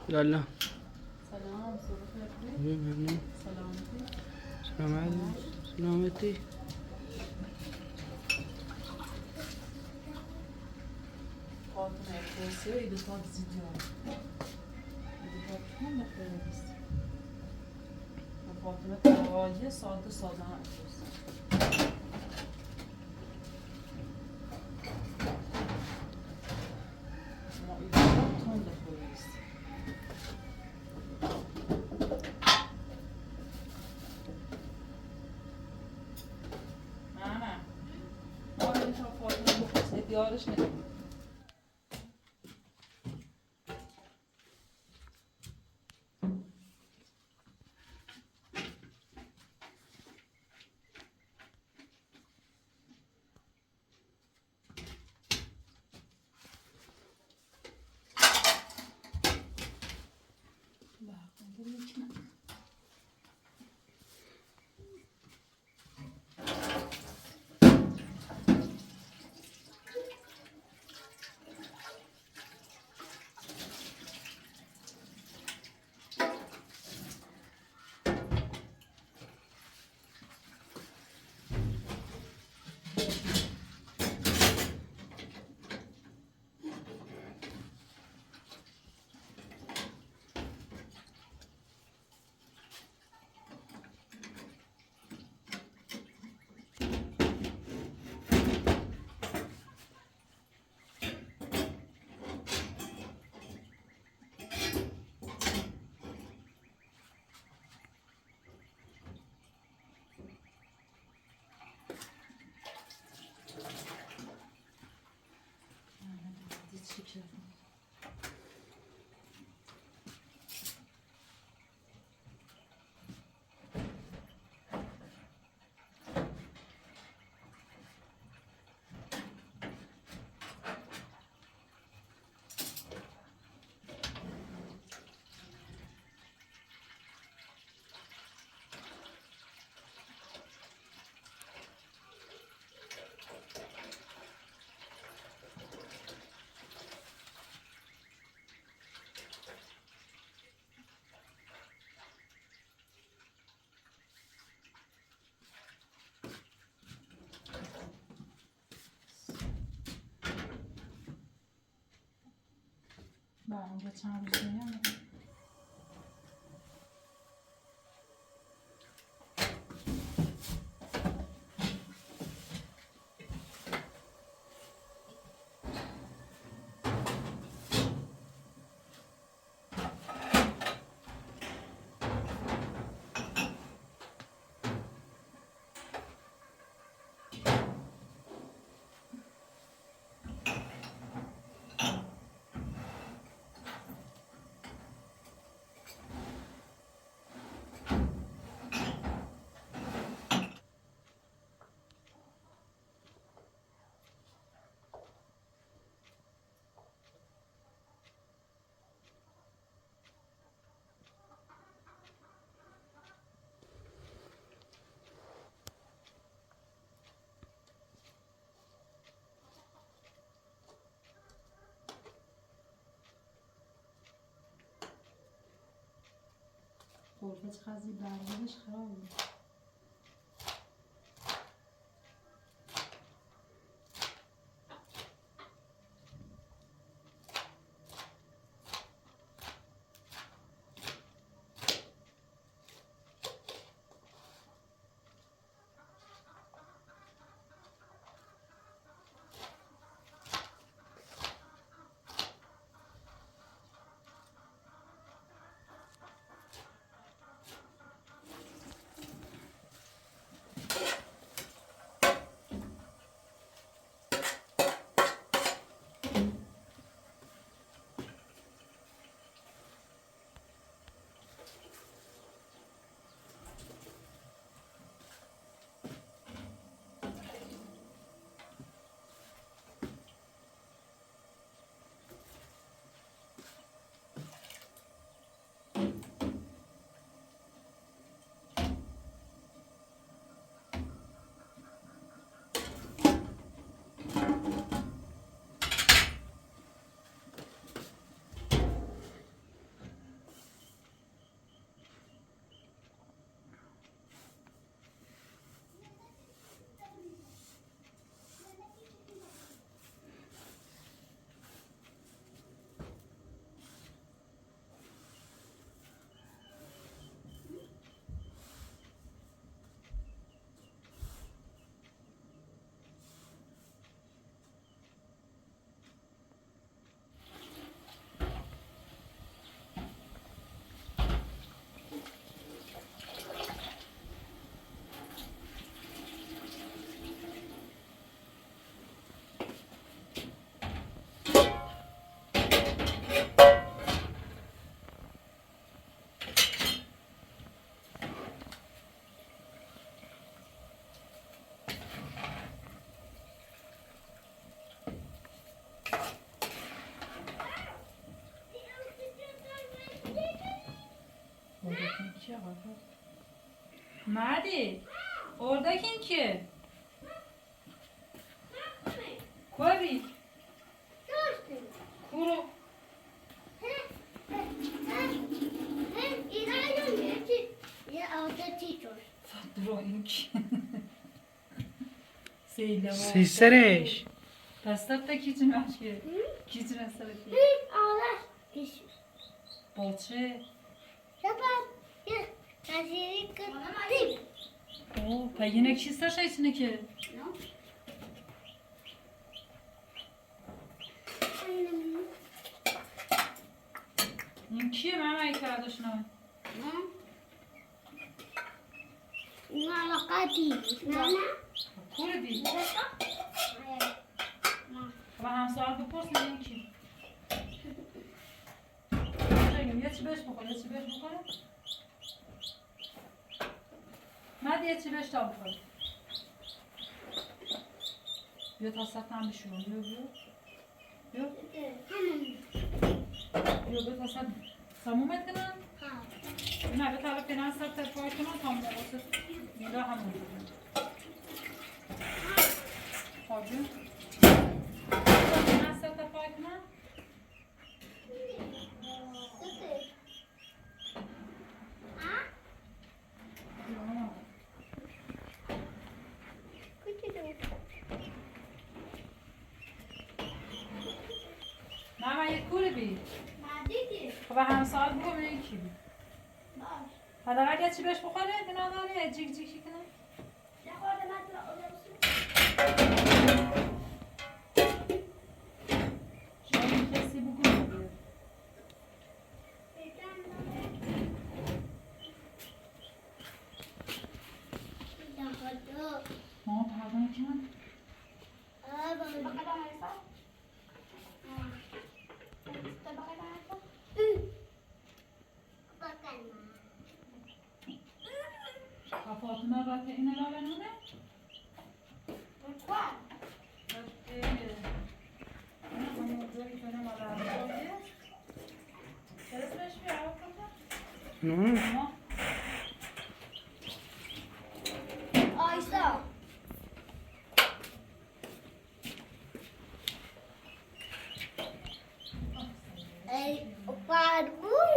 يلا. سلام صبح الخير. ممنون. سلامتي. سلامتی. فاطمه کوسه ایدوتاک زیدیان ایدوتاک هم بخیر است. فاطمه تواجه ساده ساده هم است. ما ایدوتاک تند بخیر است. نه ما ایدوتاک فاطمه بخیر بیارش نگیم. اونجا چند روزی هم قرفه چقدر برگردش خرابه. Madi, oradaki ki? Kobi. Kuru. Fatro inki. Seyle var. Sissereş. Pastap da kicin aşkı. Kicin asarı. Bolçe. Oo, pa yine kişi saşa içine ki. İnki mama ikada şuna. Kuru değil. Ama hem sual bupursun inki. Yaçı beş bukara, yaçı beş bukara. Hadi yaçı beş daha bukara. Yok tasaktan bir şey oluyor. Yok. Yok tasak. Samum etkilen. Ne bir tane finansal terfiyatına tam da olsa. Ne daha mı? Hadi. Finansal terfiyatına. Mama yekuri bi. و همسال بگم یکی بود حالا اگه چی بهش بخوره دینا داره جیک جیکی کنه شاید کسی بگم ما پردان کنم Fatma bak yine la ben ne? Pourquoi? Parce que on a dit que on a la Quelle espèce je fais alors comme ça? Non. Aysa. Ey, o barulho.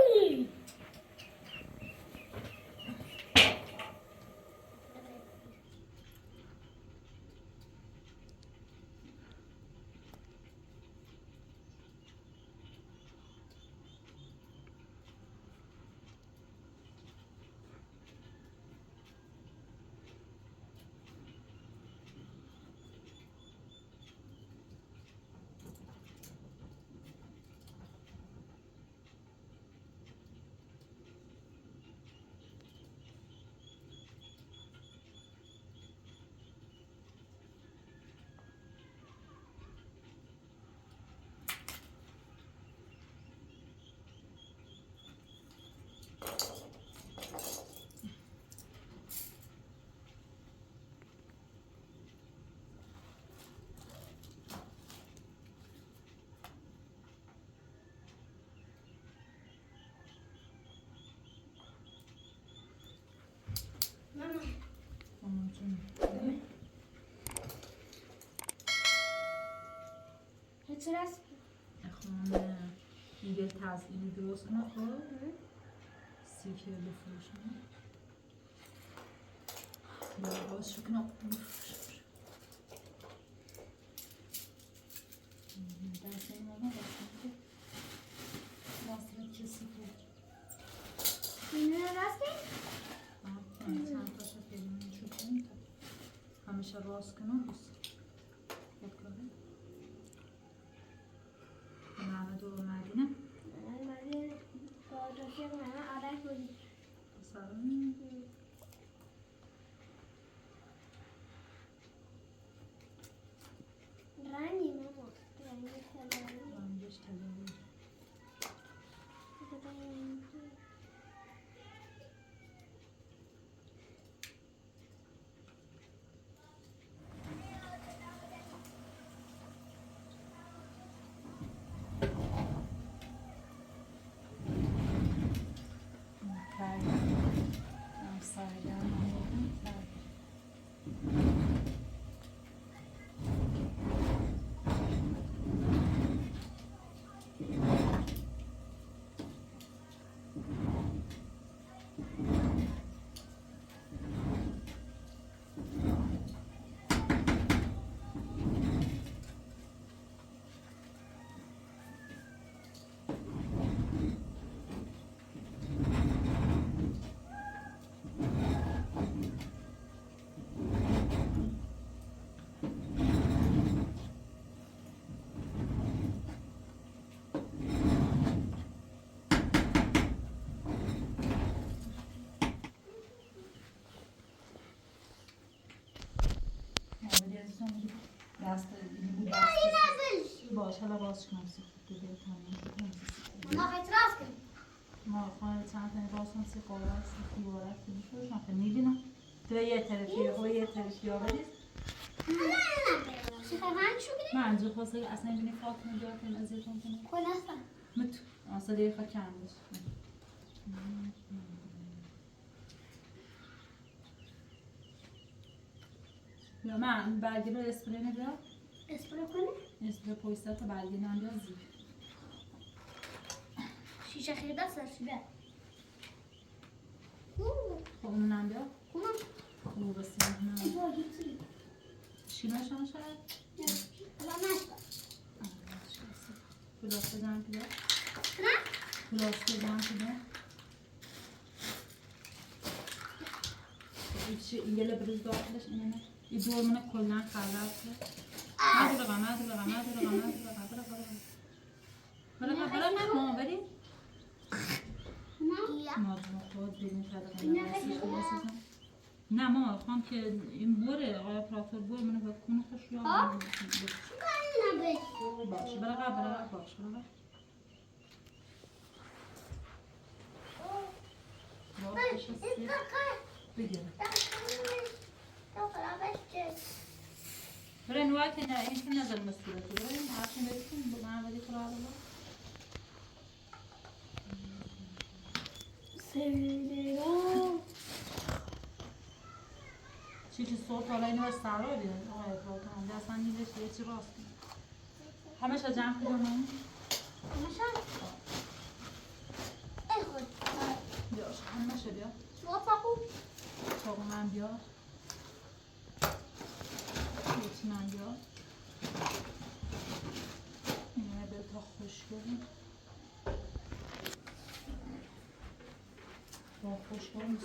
چرا خانه میگه تزیینی درست کنه خب سیکه بفروشم یا باز شو کنم بفروشم دست این ماما باشم راست کسی بود اینو راست چند تا شد بدون چون همیشه راست کنم بس بکنم محمد و مدینه من فوتوشوپ من آره کنی سلام رنگی ماما رنگی طلایی رنگش طلایی دست این بود باش حالا باز کنم سکوت دیگه تمام اونا اعتراض کن. ما خانه چند تنی باز کنم سی قوارک سی دیوارک سی میشوش من که میبینم تو یه طرفی و یه طرفی آوریز چی خواهی شو بینی؟ من انجا خواسته اصلا اینجونی فاطمه بیار کنیم ازیتون کنیم کن اصلا متو اصلا دیگه خواه کم بشه یا من برگی رو اسپری نبیا اسپرو کنی؟ اسپری پویسته تا برگی نبیا زیر شیشه خیلی دست شده خب اونو نبیا اونم اونو بسیم ای باید چی؟ شیمشان شد نه اما نشد پلاس بزن که نه؟ پلاس بزن که اینگه لبریز داخلش اینه این دور منه کلن خراب کرد برا بری مادر خود بینی نه ما خواهم که این بوره آیا پراتور بور منه به کونه خوش یا باشه برا باش بگیره برای نوع که نه این که نظر مسئولیتی برای این حرفی بکنیم با من ولی قرار بود چی صوت حالا اینو از سرا بیاد آقای افراطان اصلا نیزش یه چی راست همش از جمع کنم من بیاش همش بیا چاقو من بیا یکی من بیا اینه به تا خوش کنیم با خوش کنیم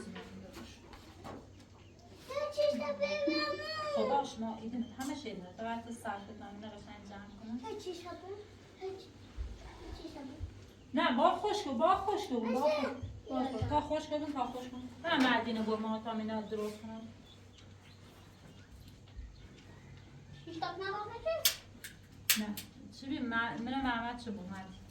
خداش ما ایدیم همه شده تا وقت صرف کنم اینه قشنگ جمع کنم نه با خوش کن تا خوش کن نه مردینه برمان تا مینا درست کنم نه چی بیم من محمد چه بود مردی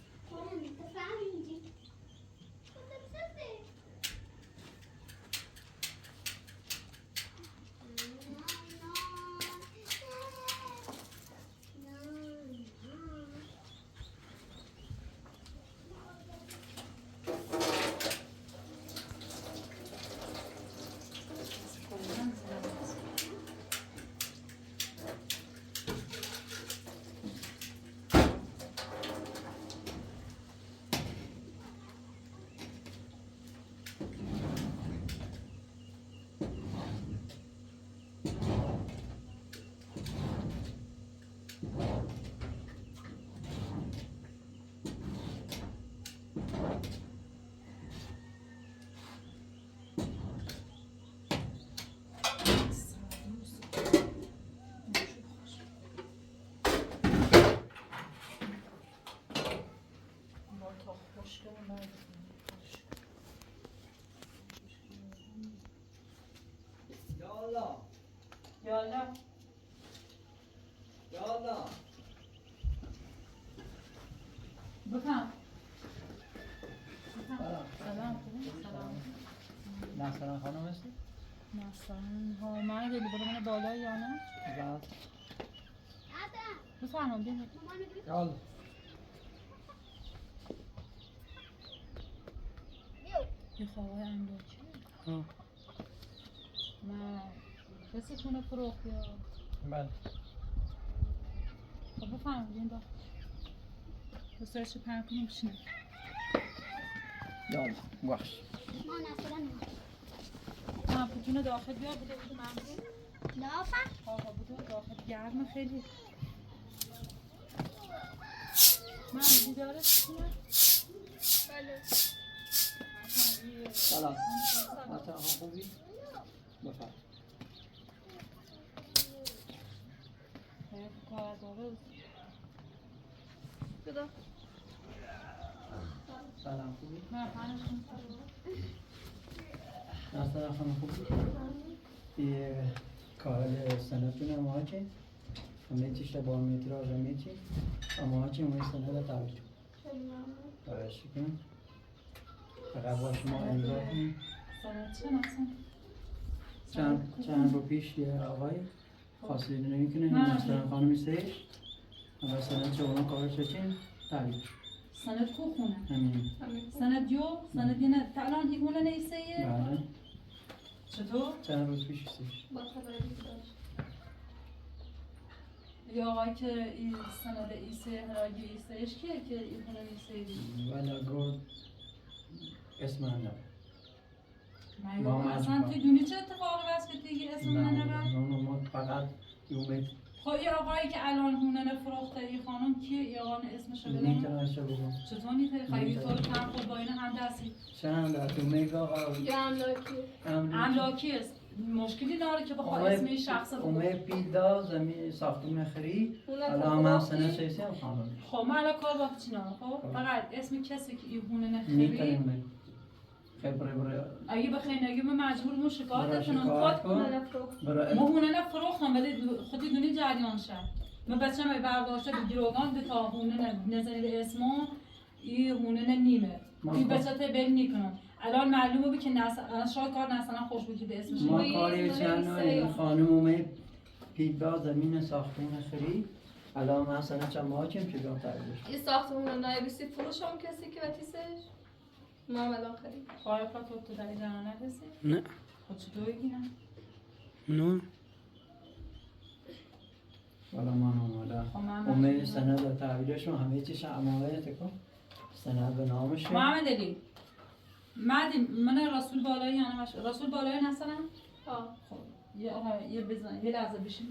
یالا بفهم سلام نحسن خانم هستی؟ نحسن ها من خیلی برای بالا یا نه؟ بله بفرمون بیم یالا یه خواه انگار چیه؟ نه کسی کنه فروخ یا بله خب بفرمون بیم با بسرش پرم کنیم بشینه یالا باش پوتون داخل بیار بوده ممنون لافه آقا بوده داخل گرم خیلی من بیداره بشینه بله سلام مثلا خوبی؟ بفرم کار داره بدا سلام خوبی؟ من خانشون مثلا خانم خوبی؟ یه کار سنتون ما که همه چیش با متراژ همه چی اما چی اون سند تعبیر خیلی ممنون. برایش کنم فقط با شما امضا کنیم سند چه مثلا؟ چند رو پیش یه آقای خاصی نمیکنه نه. مثلا خانمی سهش اما سند چه اونا کارش چین تعبیر سند کو خونه؟ همین سند جو؟ سند نه الان دیگونه نیسته یه؟ بله چطور؟ چند روز پیش سهش با تبریک داشت. یا آقای که این سند ایسه هرگی ایسهش کیه که این خونه نیسته؟ ولی گفت اسم هم نبود ما اصلا توی دونی چه اتفاقی بس که دیگه اسم من نبر؟ نه ما فقط اومد خب این آقایی که الان هونه نفروخته این خانم کیه؟ این آقا اسمشو بدیم؟ نمیتونم چه بگم چطور نیته؟ خیلی طور کم خود با این هم دستی؟ چند در اومد آقا یا املاکی. املاکی است مشکلی داره که بخواه اسم این شخص رو اومد پیدا زمین ساختمون خری اونم الان من فروختی؟ سنه سیسی هم خانم خب من الان کار با چی نام خب فقط اسم کسی که این هونه نخری میتونیم خبره اگه بخواین اگه من مجبورمون شکایت برای کنم شکایت خود کن. هونه نفروخت برای ما هونه نفروختم ولی خودی دونی جریان شد من بچه من برداشته به گروگان به تا هونه نزنید اسمو این هونه نیمه این بچه تا بین نیکنم الان معلومه بی که شاید کار نسلا خوش بود که اسمش ما نیمه. کاری چند این خانم اومد پیدا زمین ساختمون خری الان من سنه چند ماه کم که بیام تغییرش این ساختمون رو نایبیسی فروش هم کسی که وطیسش؟ ما هم الان خرید. خواهی که تو در این جنانه بسی؟ نه خود چطور بگیرم؟ نه والا من اومدم خب من اومد سند تحویلش رو همه چیش عمایت کن سند به نامشه محمد علی من رسول بالایی یا نمش رسول بالایی نستنم؟ ها. خب یه بزن یه لحظه بشینه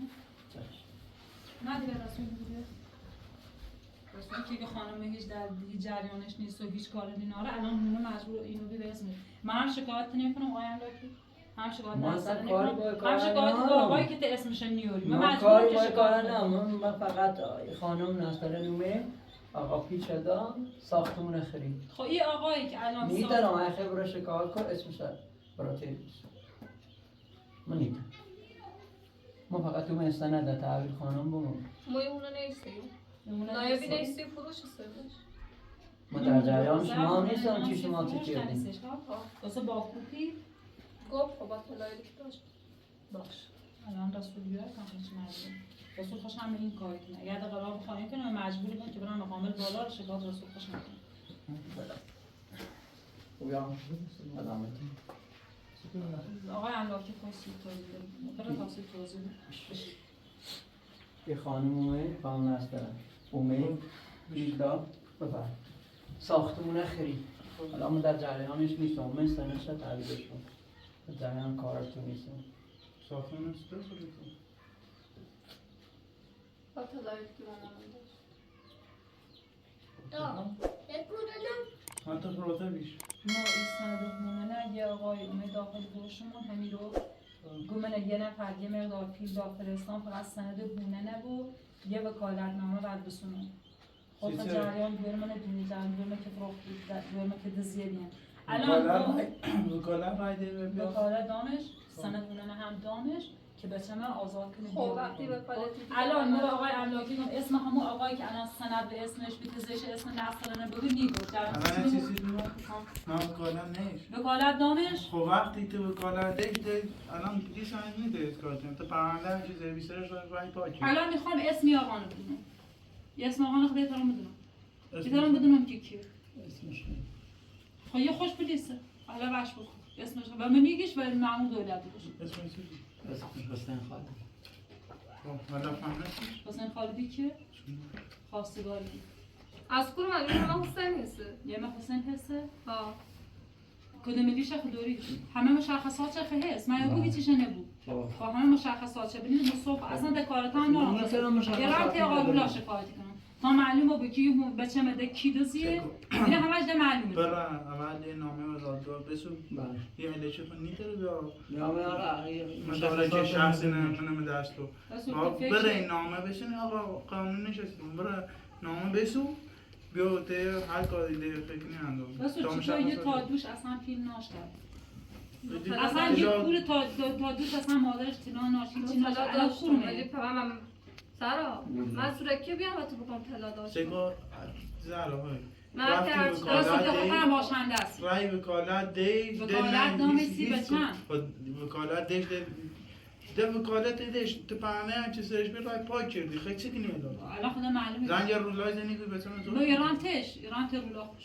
نه دیگه رسول بوده رسول که خانم هیچ در دیگه جریانش نیست و هیچ کار دیناره الان اونو مجبور اینو بی اسمش من هم شکایت نمیکنم آقای املاکی هم شکایت ما نمیکنم کاری هم شکایت با آقایی که ته اسمش نیاری من ما مجبور کاری که با شکایت کار کنم نه من فقط خانم نستره نومه آقا پیچ دام ساختمون خرید خب این آقایی که الان میتونم اگه خبره شکایت کن اسمش برای تیریس من نیتم ما فقط تو مستند تحویل خانم بمون ما اونو نیستیم. نایبی نیستی فروش سرش. ما در جریان شما هم نیستم چی شما چی چی واسه با کوپی گفت خب با تلایلی که داشت. باش الان رسول بیاد کنش مردم رسول خوش هم این کاری کنه اگر قرار بخواهیم کنه مجبوری بود که برن مقامل بالا رو شکایت رسول خوش نکنه خوبیام ادامه آقای املاکی خوشی توضیح بدیم برای تفصیل توضیح یه خانم اومد خانم نسترن اومد بیلدا ببر ساختمون خرید حالا ما در جریانش نیستم اومد سنش رو تحویلش کن در جریان کارتون نیستم ساختمون است بسازید. با تلایلی که مامانم داشت. حتی فراتر بیش. ما این صندوق موننه یه آقای اومد داخل گوشمون همین رو گمنه یه نفر یه مقدار پیل داخلستان فقط سند هونه بود یه وکالتنامه بعد بسونم خود جریان بیرمانه دونی جریان بیرمه که فروخت بیرمه که دزیدیم الان وکالت رایده بیا. وکالت دانش سند هونه هم دانش که بچه من آزاد کنه خب وقتی وکالتی الان ما آقای املاکی گم اسم همون آقایی که الان سند به اسمش بیتزش اسم نسترانه بگو نیگو الان چیزی بیمار؟ نه وکالت نیست. وکالت دانش خب وقتی تو وکالت دیش الان دیگه سعی میده کار کنیم تا پرونده هم چیزی بیشترش رای پاکی. الان میخوام اسمی آقا رو بدونم یه اسم آقا رو بهترم بدونم بهترم بدونم که کیه اسمش خب یه خوش بلیسه حالا بش بکن اسمش و منیگیش و معمول دولتی باشه اسمش چیزی؟ اسمش حسین خالد خب حالا فهمیدی؟ حسین خالدی که خواستگاری از کدوم من حسین هسته. یه من حسین حسه ها. کدوم لیش خدوری همه مشخصات چه هست من یه چیش نبود خب همه مشخصات چه ببینید صبح اصلا دکارت هم نه یه راه که قابل شکایت کنم تا معلومه به کی بچه مده کی دزیه اینا همش ده معلومه برای اول یه نامه وزارتگاه بسو یه هلیچه کن نیتره بیا نامه آره مثلا که شخصی نمه دستو برای نامه بسین آقا قانون نشستیم برای نامه بسو بیا ته هر کاری دیگه فکر نی اندام واسه چطور یه تادوش اصلا فیلم ناش کرد اصلا یه پول تادوش اصلا مادرش تینا ناش هیچی ناش الان داشتم خونه ولی من سرا من سرکی بیام و تو بکن طلا داشت سگا زهرا های من رفتی که وکالت راست دی بخورم باشنده است رای وکالت دی وکالت نام سی به چند؟ وکالت دیش ده وکالت دیش تو پهنه هم چه سرش بیر رای پاک کردی خیلی چی کنی داد الان خدا معلومه زنگ رولای زنی که بسیم نو ایران ته رولا خوش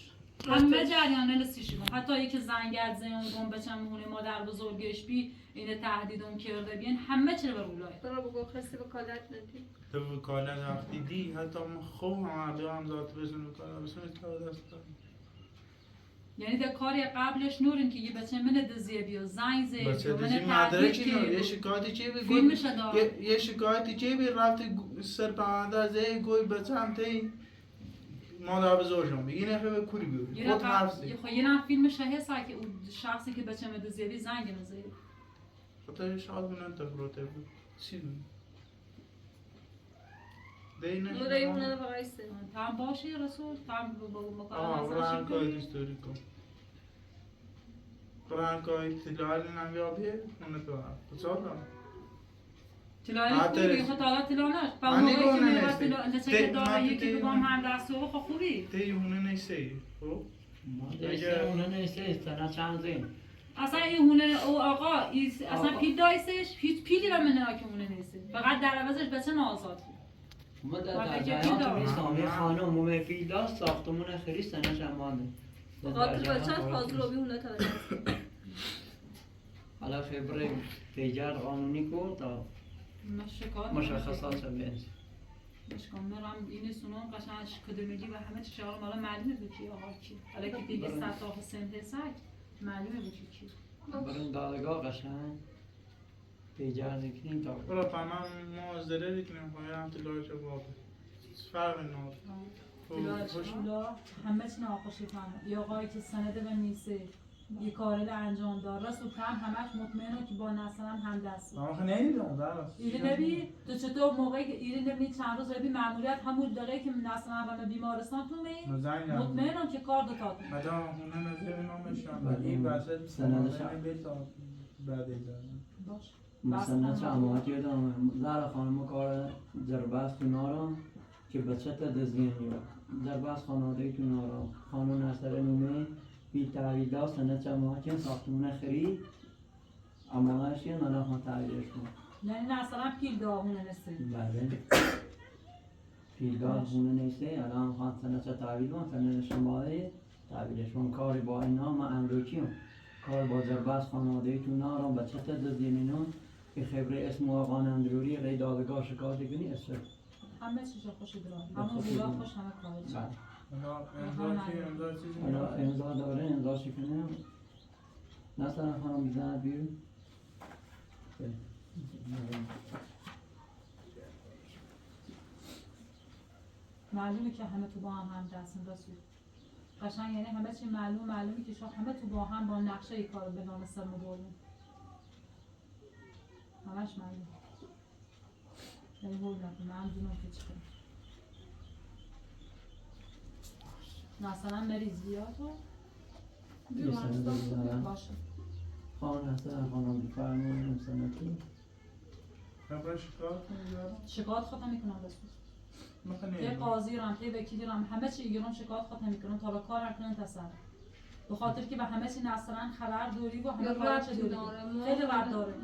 همه جریان لسیشیم حتی یکی زنگرد زیون گم بچم مونه مادر بزرگش بی اینه تهدیدون کرده بین همه چه به رولای برو بگو خستی وکالت ندی تو وکالت وقتی دی حتی ما خوب هم عرضه هم ذات بزن وکالت بسیم تا دست دارم یعنی در کاری قبلش نورین که یه بچه من دزیه بیا زنگ زی بچه من دیزی مدره تهدید چی نور یه که شکایتی چی بی فیلمش دار یه شکایتی چی بی رفتی سر پرونده زی گوی بچه هم تی مادر بزرگم بگی نخواه به کوری بیوری خود حرف زی یه نه فیلمش هست که اون شخصی که بچه من دزیه بی زنگ نزیه خاطر شاید من تفروته بود چی بود دی نه مدعی اونه بقیسته tam başı Resul tam bu آه برای کاری هیستوری کن برای کاری تلال نمیابیه اونه تو هم بساد هم تلایل خوبی خود حالا تلانش با من موقعی که نگونه میرفت نیستی. نچه داره من یکی تی- تو با هم دست و خب خوبی تی اونه نیستی خب ما دیگه اونه نیست سنه چند زین اصلا این هونه او آقا اصلا پیل دایستش هیچ پیلی به من که هونه نیستی فقط در عوضش بچه آزاد ما در وقتی که جریان پیدا. تو اسلامی خانم مومه پیدا ساختمون خیلی سنه چمانه خاطر بچه حاضر بی اونه تا حالا خبره پیجر قانونی کن تا مشخصات بینز مشکل مرم این سنون قشنگ کدومگی و همه چی شغل مالا معلومه بود کی آقا کی حالا که دیگه سطح سنت سگ معلومه بود کی برون دادگاه قشنگ پیجر نکنیم تا برای فهمم ما ازدره دیکنیم خواهی هم تلال چه بابه فرق ناد تلاش همه چی ناخوشی فهمه یا آقایی که سنده به نیسه یه کاری انجام دار راست و هم همش مطمئنه که با نسلم هم دست آخه نیدیدم درست ایره نبی تو چطور موقعی که ایره نبی چند روز ربی معمولیت همون داره که نسلم و بیمارستان تو می مزنگ مطمئنم که کار دو تا تو مدام هونه نزیر نامشان ولی بسه سندش بیل تا بعد ایزن باش مثلا چه اماتی دارم زهر خانم کار جربست تو نارم که بچه تا دزگین میاد جربست خانواده تو نارم خانون اثر نومه بی تعویل دار سنه چه اماتی ساختمون خرید امانش یه نالا خان تعویلش کن یعنی نسلم پیل داغونه نسته بله پیلدار خونه نیسته الان خان سنه چه تعویل کن سنه شماره تعویلش کن کاری با اینا ما امروکیم کار با جربست خانواده تو نارم بچه تا دزگین اینون که خبره اسم آقا اندروری غیر دادگاه شکایت کنی اسم همه چیزا خوشی دارم همه بودا خوش همه کاری بله امضا چیزی حالا امضا داره امضا شکنه مثلا خانم میزند بیرون معلومه که همه تو با هم دستن رسول قشنگ یعنی همه چی معلومه که شما همه تو با هم با نقشه ای کار به نام سر مبارون همش معلومه یعنی بول نکن من دونم که چی کنم مثلا مریض بیاد و بیمارستان باشه خانم هستن خانم بفرمون امسانتی خبره شکایت کنی شکایت خواهم میکنم رسول مثلا یه قاضی رم یه وکیلی رم همه چی ایران شکایت خواهم میکنم تا به کار نکنن تصرف به خاطر که به همه چی نصران خبر دوری و همه کار چه دوری خیلی رد داره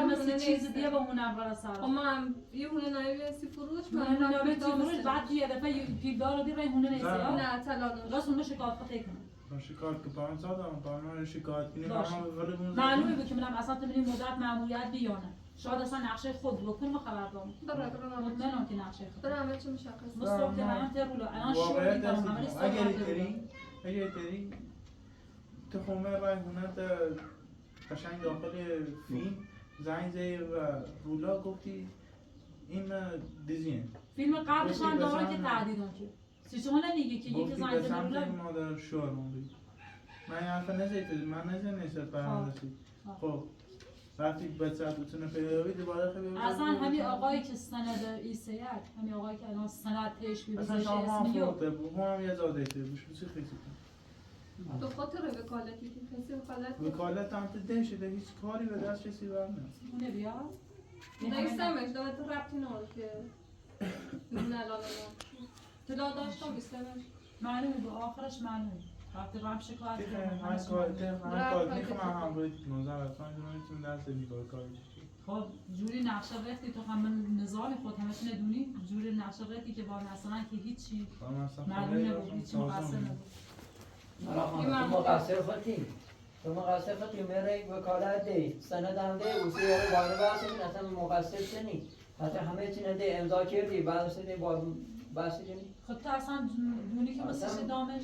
مثل چیز دیگه با اون اول سر اما هم یه هونه نایبی فروش من نمیدونم چی فروش بعد یه دفعه پیلدار رو دیره هونه نیست نه طلا راست اون شکایت خواهی کنم شکایت که پاهم زدم پاهم شکایت کنی باشه. همه ولی بون معلومه بود که منم اصلا تو میدونی مدت معمولیت بیانه شاید اصلا نقشه خود بکنم و خبر دارم مطمئنم که نقشه خود برای همه چی مشخص مصطفی که الان ترولا الان شروع واقعیت میکنم همه هست اگر تری تو خونه رای هونه تا قشنگ داخل فیلم زنگ زی و رولا گفتی این دیزین فیلم قبلش هم داره که تهدیدون که سیچونه نمیگه که یکی زنگ زده سمت رولا مادر شوهرم بید من این حرفا نزیتید من نزید برندسی خب وقتی بچه بتونه پیدا بید دوباره خیلی اصلا همین آقایی که سند ایسیت همین آقایی که الان سند پیش اصلا بیبزش شما هم اسمیو فروته بود هم یه زاده ایتید بوش بسی خیلی تو خاطر وکالتی که کسی وکالت هم تو ده شده هیچ کاری به دست کسی برنه اونه بیا نویسمش دامه تو ربطی نور که نه لا تلا داشت و بیستمش معلومه به آخرش معلومه وقتی رم شکایت دیگه کنم هر همش کار معلومه. هر کار میخوام هم روی نوزر اصلا میتونم دست دیگه کارش خب جوری نقشه وقتی تو هم نظام خود همش ندونی جوری نقشه وقتی که با مثلا که هیچی معلوم نبود هیچی مقصر نبود تو مقصر خودی تو مقصر خودی میره وکالت دی سند هم دی اوسی وارد باشه این اصلا مقصر چنی حتی همه چی نده امضا کردی بعدش دی باشه چنی خب تو اصلا دونی که مثل دامش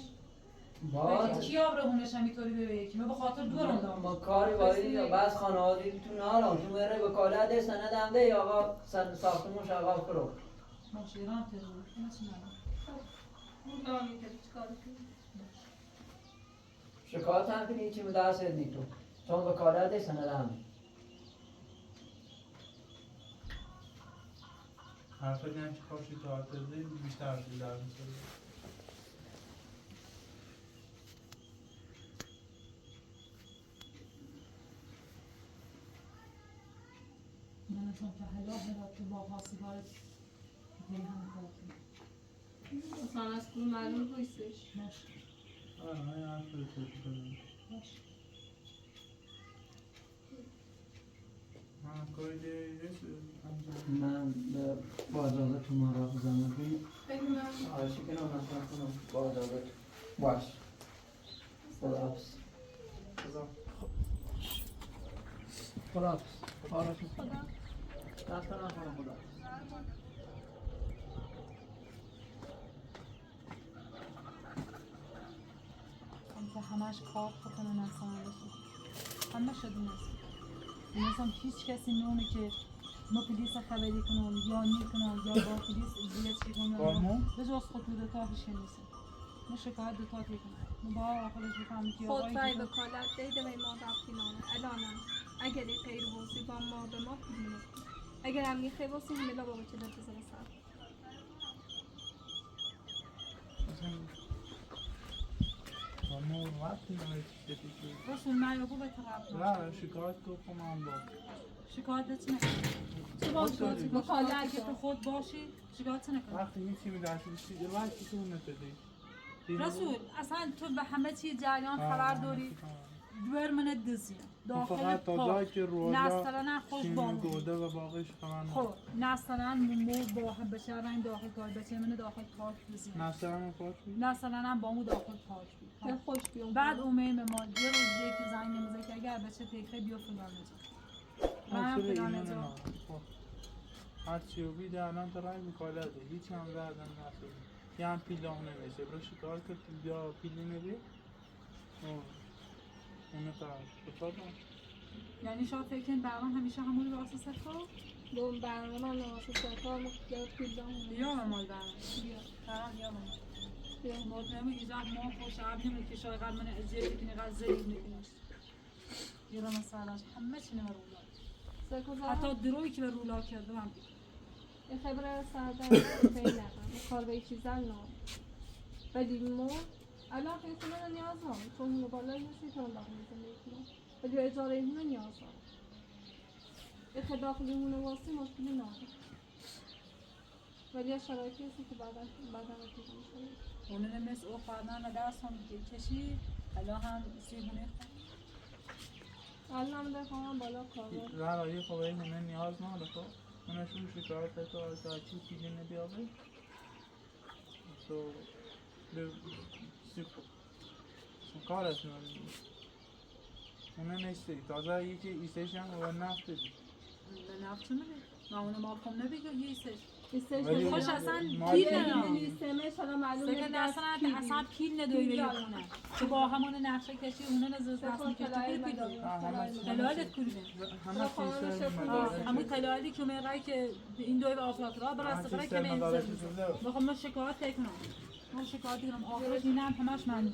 باز کی آبروهونش هم اینطوری به یکی ما به خاطر دورم دام ما کاری واردی بس خانوادگی تو نالم تو میره وکالت دی سند هم دی آقا ساختمون شغال کرو باشه ایران ترور نشی اون دامی که چیکار کنی شکایت هم کنی چی مدرسه نی تو چون وکالت دی سند هم دی حرف دیگه چی کارشی تو آتزی بیشتر شده در میسازه من اصلا که حالا تو با حاسبات دیگه هم کار کنم اصلا از کل معلوم بایستش باشه آره حرف تو کنم باشه من کاری دیگه من با اجازه تو مراقبم بگیم بگو من آرشی کنم مثلا کنم با اجازه باش خداحافظ خداحافظ آرشی خدا دست نکنم خداحافظ که همش کار بکنه مثلا بشه همه شده نیست مثلا هیچ کسی نونه که ما پلیس خبری کنم یا کنم یا با پلیس ازدیت چی کنم به جز خود دوتا هیچ که نیست ما شکایت دوتا کنم ما با آخرش بفهمیم که خود آقایی رای که وکالت دیده و ما رفتینانه الانم اگر این خیر بوسی با ما به ما کنیم اگر هم این خیر بوسی همیلا با بچه در بزر سر ما وقتی نمیشه رسول نیابو به طرف نه شکایت کنم هم با شکایت چی نکنم چه با شکایت وکالت که تو خود باشی شکایت نکنم وقتی هیچی میدرسی بشید یه وقتی تو نتدی رسول اصلا تو به همه چیز جریان خبر داری دور من دزی داخل فقط تا جایی که رولا نسترن خوش بامون گوده و باقیش خبر خب نسترن مو با هم بشه رنگ داخل کار بچه من داخل پارک بزی نسترن پاش بود؟ نسترن با مو داخل پارک به بید خوش بیام بعد اومیم ما یه روز یکی زنگ نمیزه که اگر بچه تیخه بیا فلان جا من فلان جا هر چی رو بیده الان تا رای وکالته هیچ هم زردن نشده یه هم پیله اونه نشه برای شکار که یا پیله نبی اونه تا بطاقه یعنی شما فکر کنید برنامه همیشه همونی واسه سفر با برنامه من نواسه سرکار مختلف پیلدام یا مال برنامه یا مال نمیگی زن ما خوش عب نمید که شای قد من ازیه بکنی قد زرید نکنیش یه را مثلا همه چی نمه رولا سرکار حتی دروی که به رولا کرده هم بید این خبر سردر خیلی نکنم کار به چیزن نام ولی ما الان خیلی من نیاز نام چون موبایل نشید کنم داخل زندگی کنم ولی اجاره ایمون نیاز نام این داخلی اون واسه مشکلی نام ولی شرایطی هستی که بعدا نتیجه میشه اونه مثل او خواهدن و درست هم کشی الان هم سیبونه الان در خواهم بالا کار زرایی خب این هونه نیاز نده خب اونشون شکایت تو از چی پیله نبیابه تو به کار است نمیدونی اونه نیستی تازه یکی ایستش هم و نفت بدی به نفت چه میده؟ ما اونه ما کم نبیگه یه ایستش ولی خوش اصلا ما پیل که- ندارم نیستمه شده معلومه سکن اصلا پیل نداری به یه خونه تو با همون نقشه کشی اونه نزد رسمی که تو پیل داری تلالت کلیه همه چیز همون تلالی که میگه که این دوی به آفراد را برای سفره که نمیزد بخوام من شکایت کنم من شکایت کنم آخرش این هم همش ممنون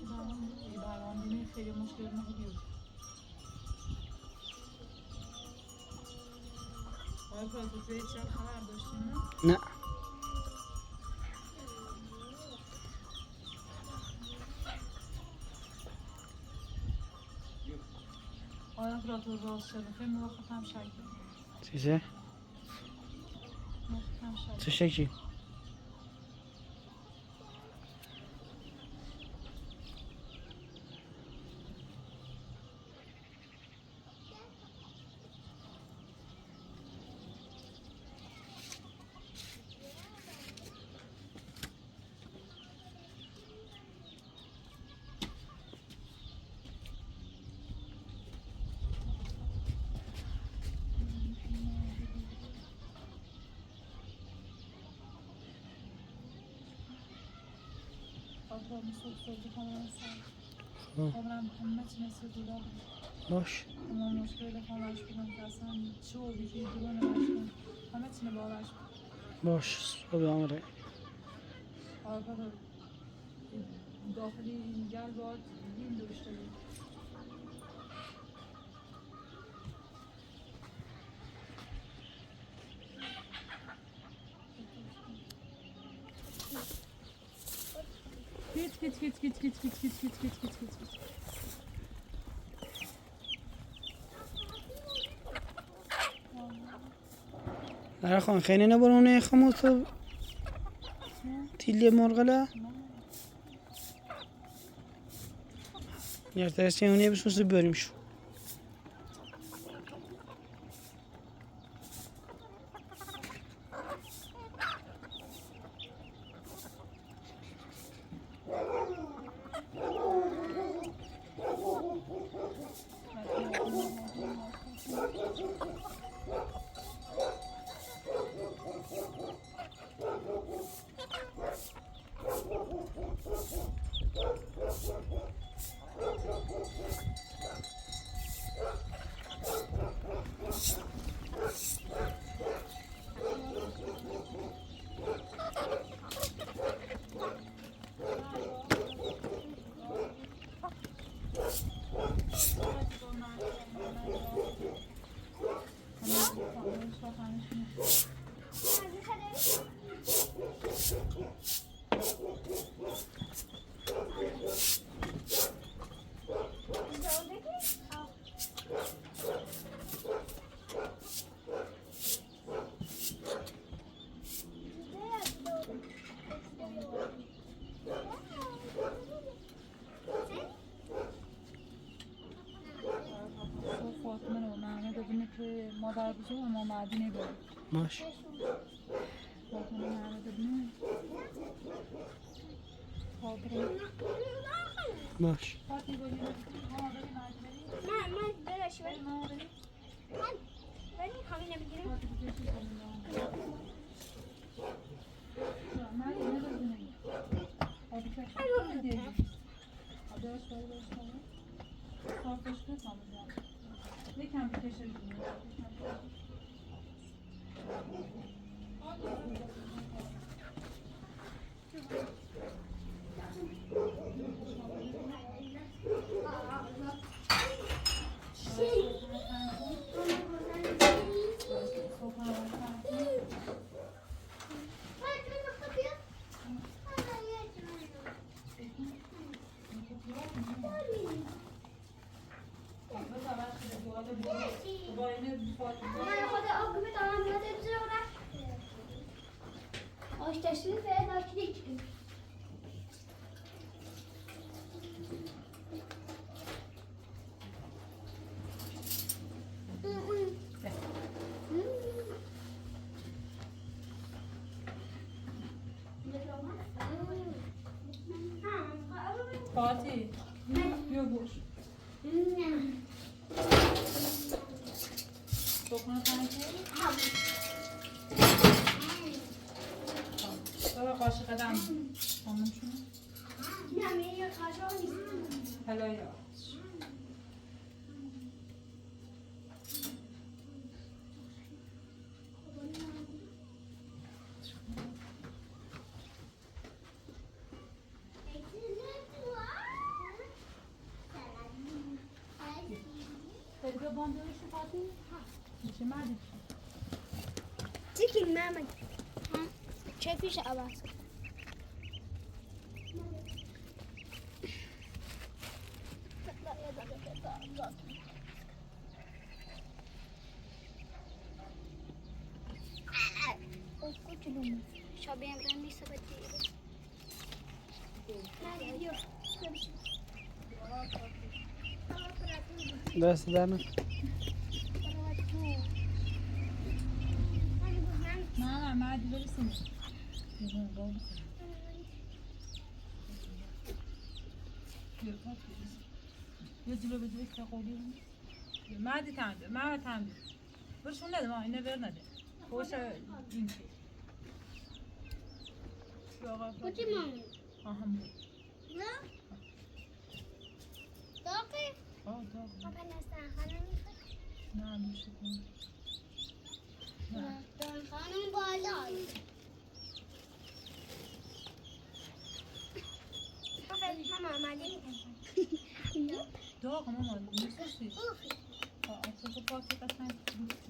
مشکل برآمدن خیلی مشکل نهیدیم. آقای پروفسور چه خبر داشتیم؟ نه. آقای پروفسور راست شده خیلی موقعم شکل. چیزه؟ چه شکلی؟ باش. اما مشکل خانه‌اش بودم که اصلا چه و بیشی دیوانه باشم همه چینه باورش باش. خوبی آمره. آقا داخلی این گل باید دین داشته بود. کیت نره خان خیلی نبرونه خموسه تیلی مرغله یرترسی اونیه بسوسه بریم شو مادر بزرگ اما مدینه بود. باش. فاطمه نرده بینه. باش. فاطمه بودی من برش ولی همین نمیگیرم. من نمیدونم. یکم بکشه فاتی بیا گوش بکنه تنکی بابا قاشق قدم همون شونه نه میگه قاشق نیست هلایا باندورش فاتی؟ میشه مردی تيكي ماما ها شايفي شقبة شابي امراني سبتي دست در نه نه مردی برسیم یه جلو به جلوی که قولی مردی تنده مرد تنده برشون نده ما اینه بر نده خوش این که بودي ماما آها لا داقي داغ ما كان خانم نه میشه کن خانم بالا ماما اومدی داغ ماما میسوسی اصلا پاکی قشنگ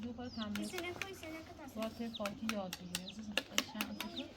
دو خواهد تمرین سنه کوی سنه کتا واسه پاکی یاد بگیری عزیزم قشنگ